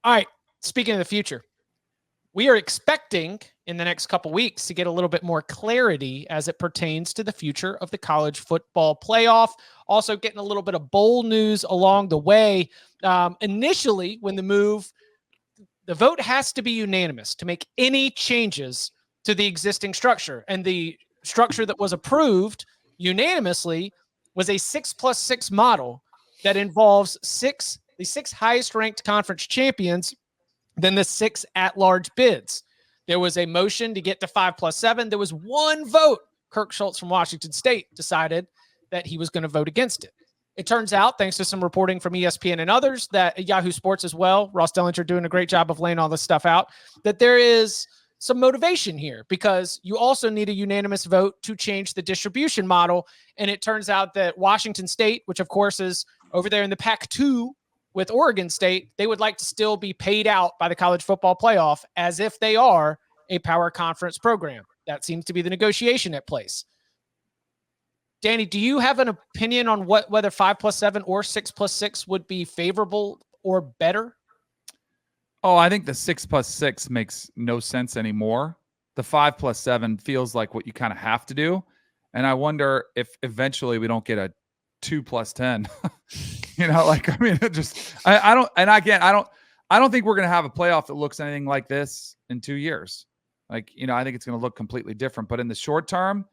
All right. Speaking of the future, we are expecting in the next couple weeks to get a little bit more clarity as it pertains to the future of the college football playoff. Also, getting a little bit of bowl news along the way. Initially, when the vote has to be unanimous to make any changes to the existing structure. And the structure that was approved unanimously was a 6+6 model that involves the six highest ranked conference champions than the 6 at-large bids. There was a motion to get to 5+7. There was one vote. Kirk Schultz from Washington State decided that he was going to vote against it. It turns out, thanks to some reporting from ESPN and others, that Yahoo Sports as well, Ross Dellinger doing a great job of laying all this stuff out, that there is some motivation here because you also need a unanimous vote to change the distribution model. And it turns out that Washington State, which of course is over there in the Pac-2 with Oregon State, they would like to still be paid out by the college football playoff as if they are a power conference program. That seems to be the negotiation at place. Danny, do you have an opinion on whether 5+7 or 6+6 would be favorable or better? Oh, I think the 6+6 makes no sense anymore. The 5+7 feels like what you kind of have to do. And I wonder if eventually we don't get a 2+10. I don't think we're going to have a playoff that looks anything like this in 2 years. I think it's going to look completely different. But in the short term,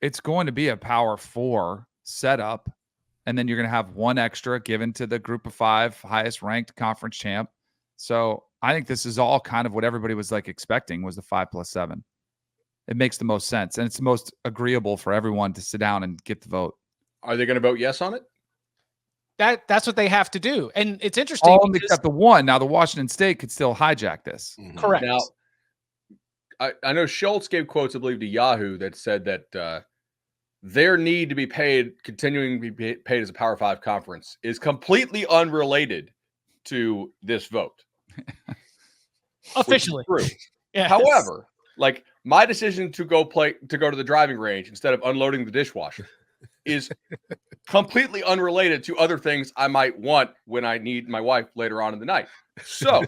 it's going to be a Power 4 setup, and then you're going to have one extra given to the group of 5 highest ranked conference champ. So I think this is all kind of what everybody was expecting was the 5+7. It makes the most sense, and it's the most agreeable for everyone to sit down and get the vote. Are they going to vote yes on it? That's what they have to do. And it's interesting. All except the one. Now the Washington State could still hijack this. Mm-hmm. Correct. Now, I know Schultz gave quotes, I believe, to Yahoo that said that their need to be paid, continuing to be paid as a Power 5 conference, is completely unrelated to this vote. Officially. True. Yes. However, my decision to go to the driving range instead of unloading the dishwasher is completely unrelated to other things I might want when I need my wife later on in the night. So,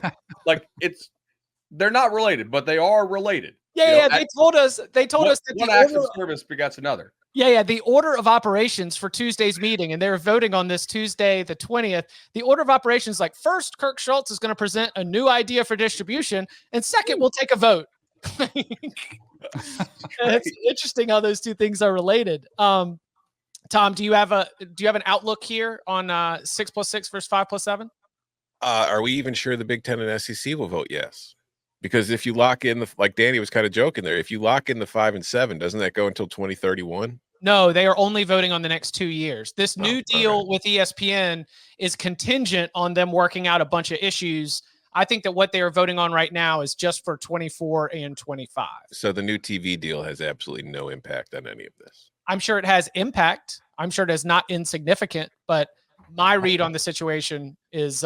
they're not related, but they are related. Yeah, they told us that one act of service begets another. Yeah. The order of operations for Tuesday's meeting, and they're voting on this Tuesday, the 20th. The order of operations, first, Kirk Schultz is going to present a new idea for distribution, and second, we'll take a vote. It's interesting how those two things are related. Tom, do you have an outlook here on 6+6 versus 5+7? Are we even sure the Big Ten and SEC will vote yes? Because if you lock in like Danny was kind of joking there, if you lock in the 5 and 7, doesn't that go until 2031? No, they are only voting on the next 2 years. This new deal with ESPN is contingent on them working out a bunch of issues. I think that what they are voting on right now is just for 24 and 25. So the new TV deal has absolutely no impact on any of this. I'm sure it has impact. I'm sure it is not insignificant, but my read on the situation is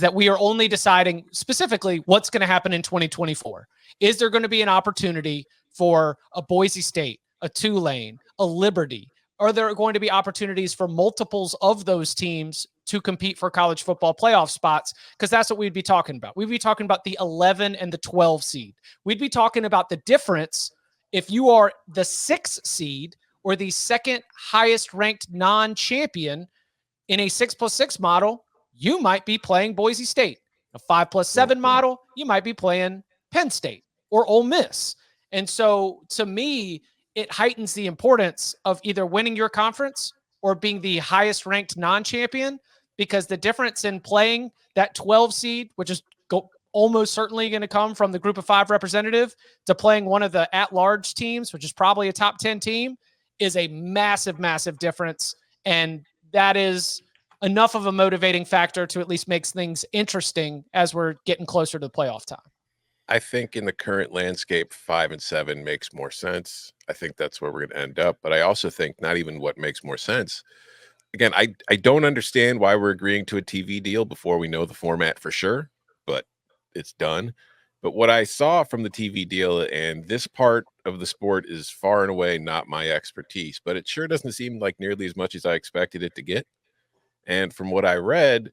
that we are only deciding specifically what's going to happen in 2024. Is there going to be an opportunity for a Boise State, a Tulane, a Liberty? Are there going to be opportunities for multiples of those teams to compete for college football playoff spots? Because that's what we'd be talking about. We'd be talking about the 11 and the 12 seed. We'd be talking about the difference if you are the 6th seed or the second highest ranked non-champion in a 6+6 model. You might be playing Boise State. A 5+7 model, you might be playing Penn State or Ole Miss. And so to me, it heightens the importance of either winning your conference or being the highest ranked non-champion, because the difference in playing that 12 seed, which is almost certainly going to come from the group of 5 representative, to playing one of the at-large teams, which is probably a top 10 team, is a massive, massive difference. And that is enough of a motivating factor to at least make things interesting as we're getting closer to the playoff time. I think in the current landscape, 5 and 7 makes more sense. I think that's where we're going to end up. But I also think not even what makes more sense. Again, I don't understand why we're agreeing to a TV deal before we know the format for sure, but it's done. But what I saw from the TV deal, and this part of the sport is far and away not my expertise, but it sure doesn't seem like nearly as much as I expected it to get. And from what I read,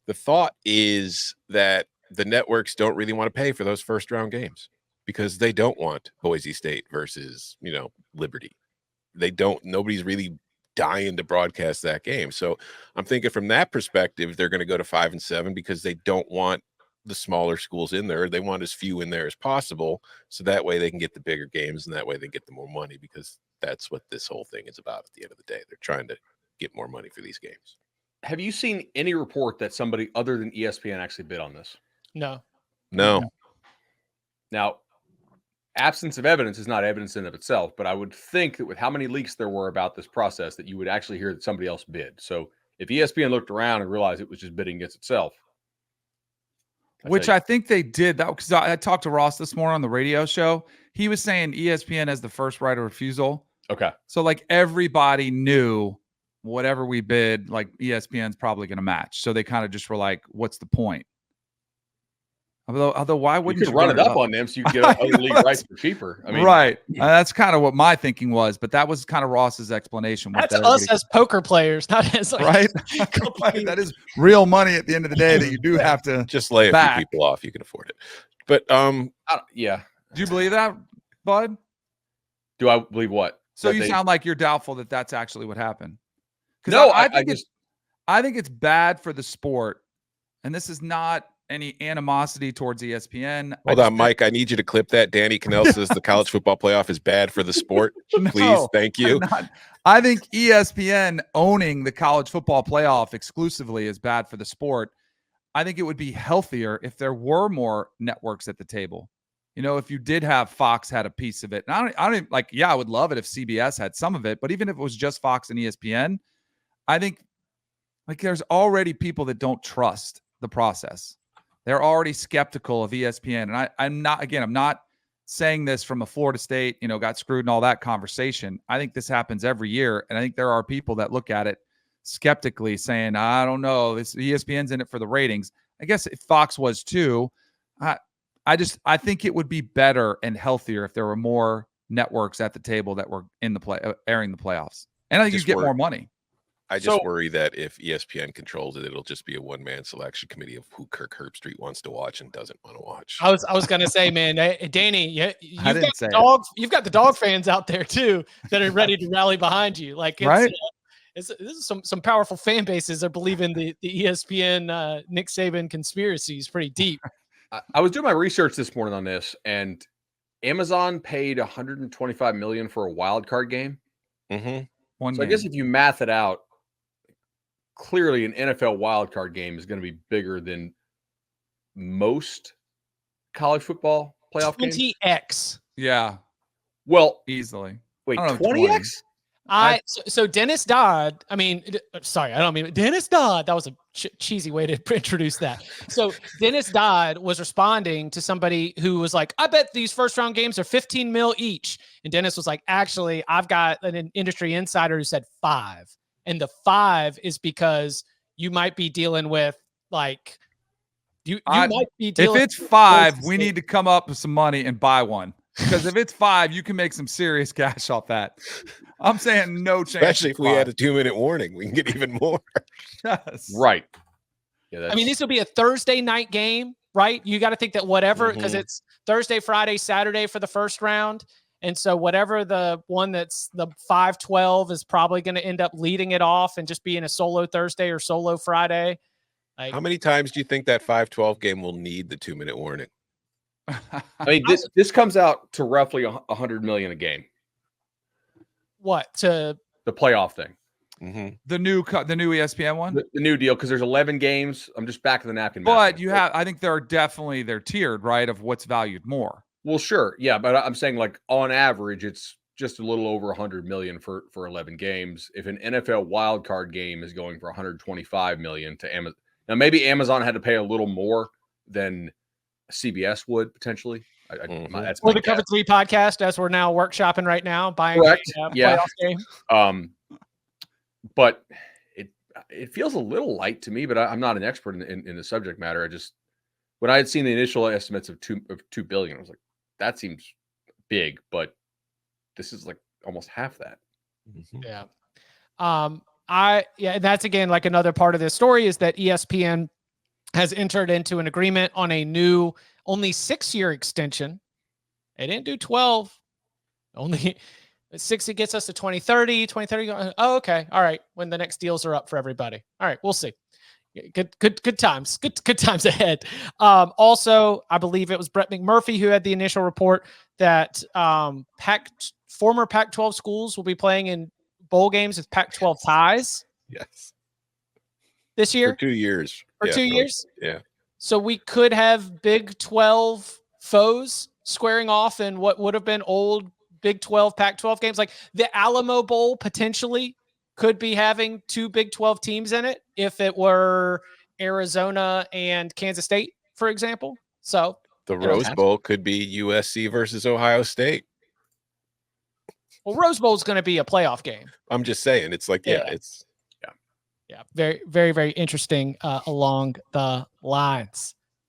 The thought is that the networks don't really want to pay for those first round games because they don't want Boise State versus, Liberty. Nobody's really dying to broadcast that game. So I'm thinking from that perspective, they're going to go to 5 and 7 because they don't want the smaller schools in there. They want as few in there as possible. So that way they can get the bigger games and that way they get the more money, because that's what this whole thing is about at the end of the day. They're trying to get more money for these games. Have you seen any report that somebody other than ESPN actually bid on this? No. Now, absence of evidence is not evidence in of itself, but I would think that with how many leaks there were about this process, that you would actually hear that somebody else bid. So if ESPN looked around and realized it was just bidding against itself, which I think they did that, because I talked to Ross this morning on the radio show. He was saying ESPN has the first right of refusal. Okay. So like everybody knew whatever we bid, like ESPN's probably going to match. So they kind of just were like, what's the point? Although why wouldn't you run it up on them so you can get other league rights for cheaper? I mean, right. That's kind of what my thinking was, but that was kind of Ross's explanation. That's us as poker players, not as right. That is real money at the end of the day that you do have to just lay a few people off. You can afford it. But yeah. Do you believe that, Bud? Do I believe what? So you sound like you're doubtful that that's actually what happened. No, I think it's bad for the sport, and this is not any animosity towards ESPN. Hold on, Mike. I need you to clip that. Danny Kanell says the college football playoff is bad for the sport. Please, thank you. I think ESPN owning the college football playoff exclusively is bad for the sport. I think it would be healthier if there were more networks at the table. If you did have Fox had a piece of it. And I don't like, I would love it if CBS had some of it, but even if it was just Fox and ESPN, I think like there's already people that don't trust the process. They're already skeptical of ESPN. And I'm not saying this from a Florida State, got screwed and all that conversation. I think this happens every year. And I think there are people that look at it skeptically saying, I don't know, this ESPN's in it for the ratings. I guess if Fox was too, I think it would be better and healthier if there were more networks at the table that were in the airing the playoffs. And I think you get more money. I just worry that if ESPN controls it, it'll just be a one-man selection committee of who Kirk Herbstreit wants to watch and doesn't want to watch. I was gonna say, man, Danny, you've got the dog fans out there too that are ready to rally behind you. Like, right? This is some powerful fan bases that believe in the ESPN Nick Saban conspiracies pretty deep. I was doing my research this morning on this, and Amazon paid $125 million for a wild card game. Mm-hmm. So I guess if you math it out, clearly an NFL wildcard game is going to be bigger than most college football playoff 20x. games. Yeah. Well, easily. Wait, 20x? So Dennis Dodd, Dennis Dodd, that was a cheesy way to introduce that. So Dennis Dodd was responding to somebody who was like, I bet these first round games are 15 mil each. And Dennis was like, actually, I've got an industry insider who said 5. And the 5 is because you might be dealing with like, you might be dealing. If it's 5, we need to come up with some money and buy one. Because if it's 5, you can make some serious cash off that. I'm saying no chance. Especially if we had a 2-minute warning, we can get even more. Yes. Right. Yeah, I mean, this will be a Thursday night game, right? You got to think that whatever, because it's Thursday, Friday, Saturday for the first round. And so whatever the one that's the 5-12 is probably going to end up leading it off and just being a solo Thursday or solo Friday. Like, how many times do you think that 5-12 game will need the 2-minute warning? I mean, this comes out to roughly $100 million a game. What, to the playoff thing? Mm-hmm. The new ESPN one, the new deal, because there's 11 games. I'm just back of the napkin. But I think they're tiered, right, of what's valued more. Well, sure, yeah, but I'm saying like on average, it's just a little over 100 million for 11 games. If an NFL wildcard game is going for 125 million to Amazon, now maybe Amazon had to pay a little more than CBS would potentially. That's the Cover 3 podcast, as we're now workshopping right now, buying a playoff game. But it feels a little light to me. But I'm not an expert in the subject matter. When I had seen the initial estimates of $2 billion, I was like, that seems big. But this is like almost half that. Mm-hmm. Yeah. And that's again like another part of this story is that ESPN has entered into an agreement on a new only 6-year extension. They didn't do 12. Only 6, it gets us to 2030. Oh, okay. All right. When the next deals are up for everybody. All right. We'll see. Good times. Good times ahead. Also, I believe it was Brett McMurphy who had the initial report that former Pac-12 schools will be playing in bowl games with Pac-12 ties. Yes. This year? For 2 years. For 2 years? Yeah. So we could have Big 12 foes squaring off in what would have been old Big 12, Pac-12 games. Like the Alamo Bowl potentially could be having 2 Big 12 teams in it if it were Arizona and Kansas State, for example. So the Rose Bowl could be USC versus Ohio State. Well, Rose Bowl is going to be a playoff game. I'm just saying, it's like, yeah, very, very, very interesting along the lines.